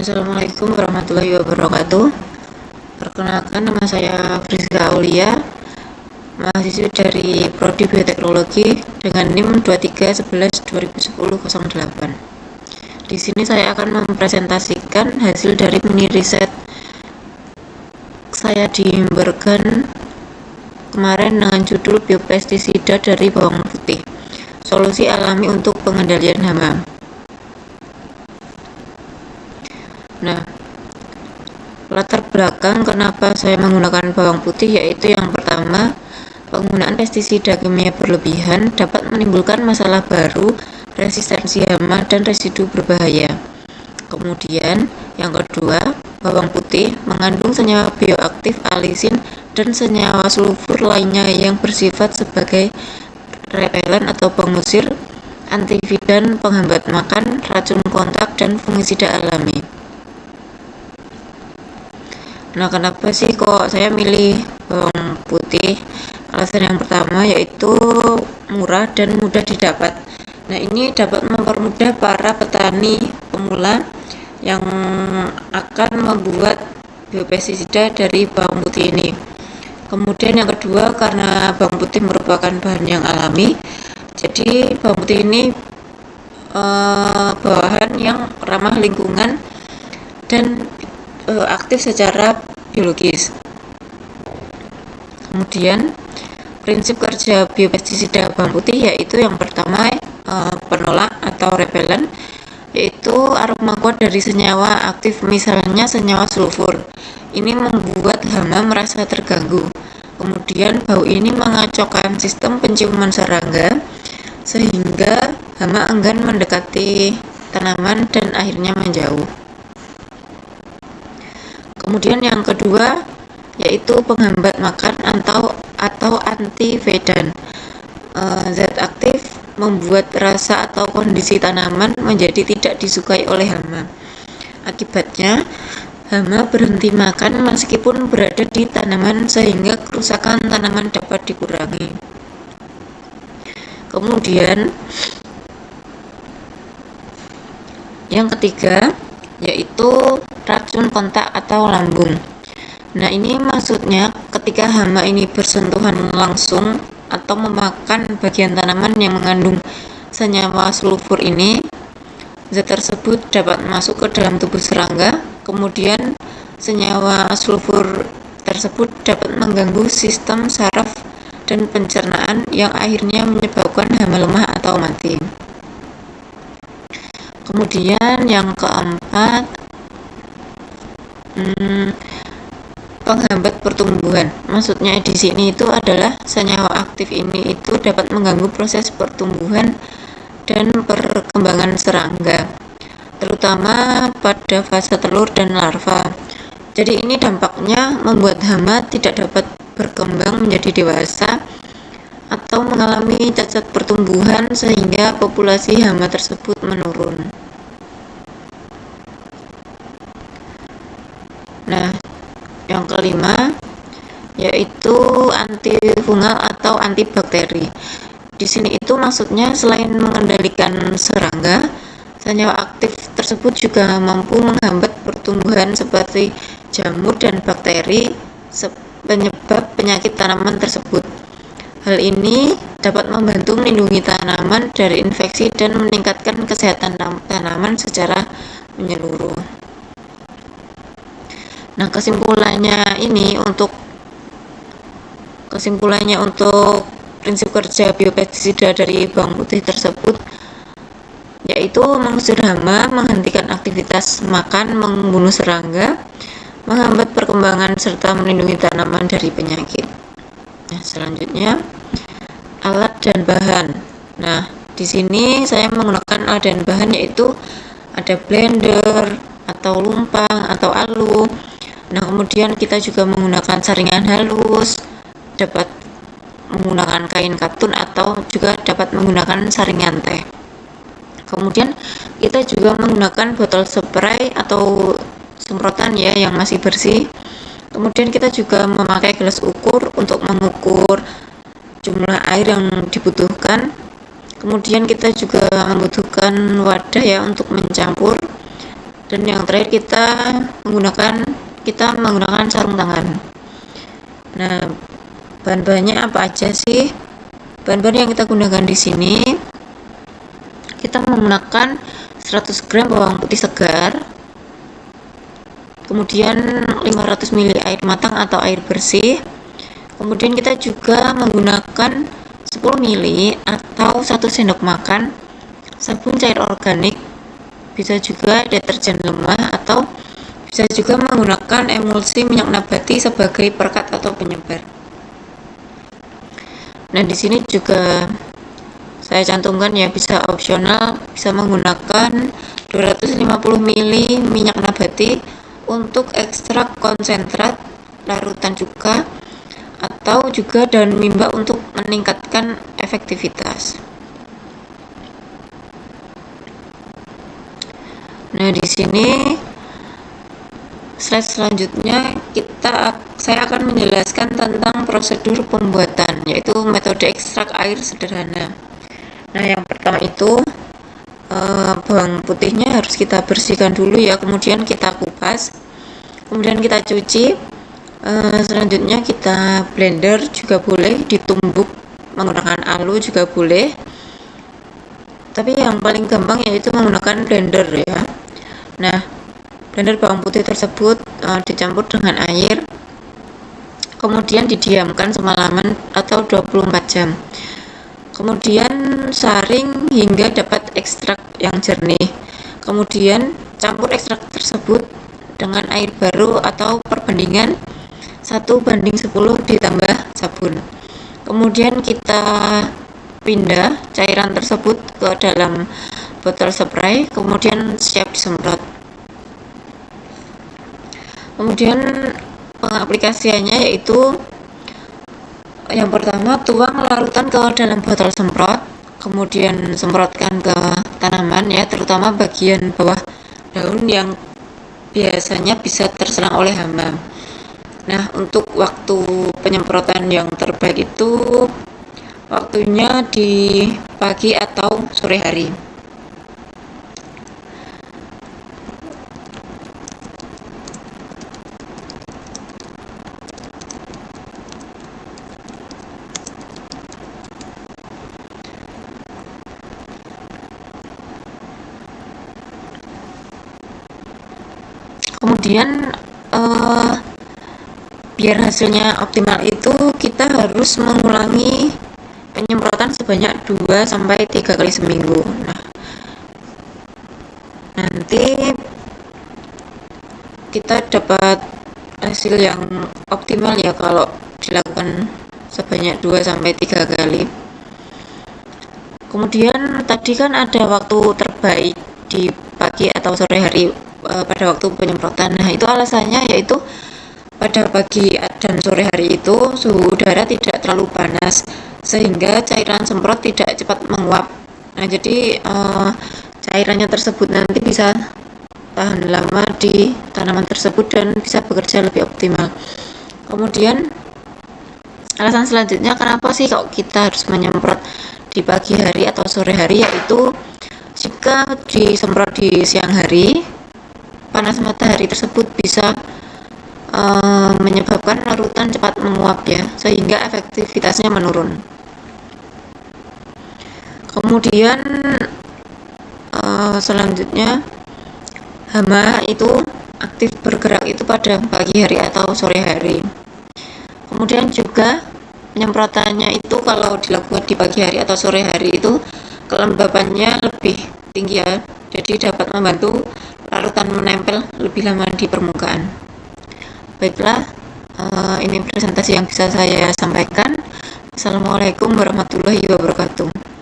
Assalamualaikum warahmatullahi wabarakatuh. Perkenalkan, nama saya Friska Aulia, mahasiswa dari Prodi Bioteknologi dengan NIM 2311201008. Di sini saya akan mempresentasikan hasil dari mini riset saya di Bergen kemarin dengan judul biopestisida dari bawang putih, solusi alami untuk pengendalian hama. Nah, latar belakang kenapa saya menggunakan bawang putih yaitu yang pertama, penggunaan pestisida kimia berlebihan dapat menimbulkan masalah baru, resistensi hama dan residu berbahaya. Kemudian, yang kedua, bawang putih mengandung senyawa bioaktif alisin dan senyawa sulfur lainnya yang bersifat sebagai repelen atau pengusir, antividan, penghambat makan, racun kontak, dan fungisida alami. Nah, kenapa sih kok saya milih bawang putih? Alasan yang pertama yaitu murah dan mudah didapat. Nah, ini dapat mempermudah para petani pemula yang akan membuat biopestisida dari bawang putih ini. Kemudian yang kedua, karena bawang putih merupakan bahan yang alami, jadi bawang putih ini bahan yang ramah lingkungan dan aktif secara biologis. Kemudian prinsip kerja biopestisida bawang putih yaitu yang pertama, penolak atau repelen, yaitu aroma kuat dari senyawa aktif, misalnya senyawa sulfur. Ini membuat hama merasa terganggu. Kemudian bau ini mengacaukan sistem penciuman serangga sehingga hama enggan mendekati tanaman dan akhirnya menjauh. Kemudian yang kedua yaitu penghambat makan atau antivedan. Zat aktif membuat rasa atau kondisi tanaman menjadi tidak disukai oleh hama. Akibatnya, hama berhenti makan meskipun berada di tanaman sehingga kerusakan tanaman dapat dikurangi. Kemudian yang ketiga yaitu racun kontak atau lambung. Nah, ini maksudnya ketika hama ini bersentuhan langsung atau memakan bagian tanaman yang mengandung senyawa sulfur ini, zat tersebut dapat masuk ke dalam tubuh serangga. Kemudian senyawa sulfur tersebut dapat mengganggu sistem saraf dan pencernaan yang akhirnya menyebabkan hama lemah atau mati. Kemudian yang keempat, penghambat pertumbuhan. Maksudnya di sini itu adalah senyawa aktif ini itu dapat mengganggu proses pertumbuhan dan perkembangan serangga, terutama pada fase telur dan larva. Jadi ini dampaknya membuat hama tidak dapat berkembang menjadi dewasa atau mengalami cacat pertumbuhan sehingga populasi hama tersebut menurun. Nah, yang kelima yaitu antifungal atau antibakteri. Di sini itu maksudnya selain mengendalikan serangga, senyawa aktif tersebut juga mampu menghambat pertumbuhan seperti jamur dan bakteri penyebab penyakit tanaman tersebut. Hal ini dapat membantu melindungi tanaman dari infeksi dan meningkatkan kesehatan tanaman secara menyeluruh. Nah, kesimpulannya untuk prinsip kerja biopestisida dari bawang putih tersebut yaitu mengusir hama, menghentikan aktivitas makan, membunuh serangga, menghambat perkembangan serta melindungi tanaman dari penyakit. Nah, selanjutnya alat dan bahan. Nah, di sini saya menggunakan alat dan bahan yaitu ada blender atau lumpang atau alu. Nah, kemudian kita juga menggunakan saringan halus, dapat menggunakan kain katun atau juga dapat menggunakan saringan teh. Kemudian kita juga menggunakan botol spray atau semprotan ya yang masih bersih. Kemudian kita juga memakai gelas ukur untuk mengukur jumlah air yang dibutuhkan. Kemudian kita juga membutuhkan wadah ya untuk mencampur Dan yang terakhir kita menggunakan sarung tangan. Nah, bahan-bahannya apa aja sih? Bahan-bahan yang kita gunakan di sini, kita menggunakan 100 gram bawang putih segar, kemudian 500 ml air matang atau air bersih, kemudian kita juga menggunakan 10 ml atau 1 sendok makan sabun cair organik, bisa juga deterjen lemah, atau bisa juga menggunakan emulsi minyak nabati sebagai perekat atau penyebar. Nah, di sini juga saya cantumkan ya, bisa opsional, bisa menggunakan 250 ml minyak nabati untuk ekstrak konsentrat larutan cuka, atau juga daun mimba untuk meningkatkan efektivitas. Nah, di sini slide selanjutnya saya akan menjelaskan tentang prosedur pembuatan, yaitu metode ekstrak air sederhana. Nah, yang pertama itu bawang putihnya harus kita bersihkan dulu ya, kemudian kita kupas, kemudian kita cuci. Selanjutnya kita blender juga boleh, ditumbuk menggunakan alu juga boleh, tapi yang paling gampang yaitu menggunakan blender ya. Nah, blender bawang putih tersebut dicampur dengan air, kemudian didiamkan semalaman atau 24 jam. Kemudian saring hingga dapat ekstrak yang jernih. Kemudian campur ekstrak tersebut dengan air baru atau perbandingan 1:10 ditambah sabun. Kemudian kita pindah cairan tersebut ke dalam botol spray, kemudian siap disemprot. Kemudian pengaplikasiannya yaitu yang pertama, tuang larutan ke dalam botol semprot, kemudian semprotkan ke tanaman ya, terutama bagian bawah daun yang biasanya bisa terserang oleh hama. Nah, untuk waktu penyemprotan yang terbaik itu waktunya di pagi atau sore hari. Kemudian biar hasilnya optimal itu kita harus mengulangi penyemprotan sebanyak 2-3 kali seminggu. Nah, nanti kita dapat hasil yang optimal ya kalau dilakukan sebanyak 2-3 kali. Kemudian tadi kan ada waktu terbaik di pagi atau sore hari pada waktu penyemprotan. Nah, itu alasannya yaitu pada pagi dan sore hari itu suhu udara tidak terlalu panas sehingga cairan semprot tidak cepat menguap. Nah, jadi cairannya tersebut nanti bisa tahan lama di tanaman tersebut dan bisa bekerja lebih optimal. Kemudian alasan selanjutnya kenapa sih kok kita harus menyemprot di pagi hari atau sore hari, yaitu jika disemprot di siang hari, panas matahari tersebut bisa menyebabkan larutan cepat menguap ya, sehingga efektivitasnya menurun. Kemudian selanjutnya hama itu aktif bergerak itu pada pagi hari atau sore hari. Kemudian juga penyemprotannya itu kalau dilakukan di pagi hari atau sore hari itu kelembabannya lebih tinggi ya, jadi dapat membantu larutan menempel lebih lama di permukaan. Baiklah, ini presentasi yang bisa saya sampaikan. Assalamualaikum warahmatullahi wabarakatuh.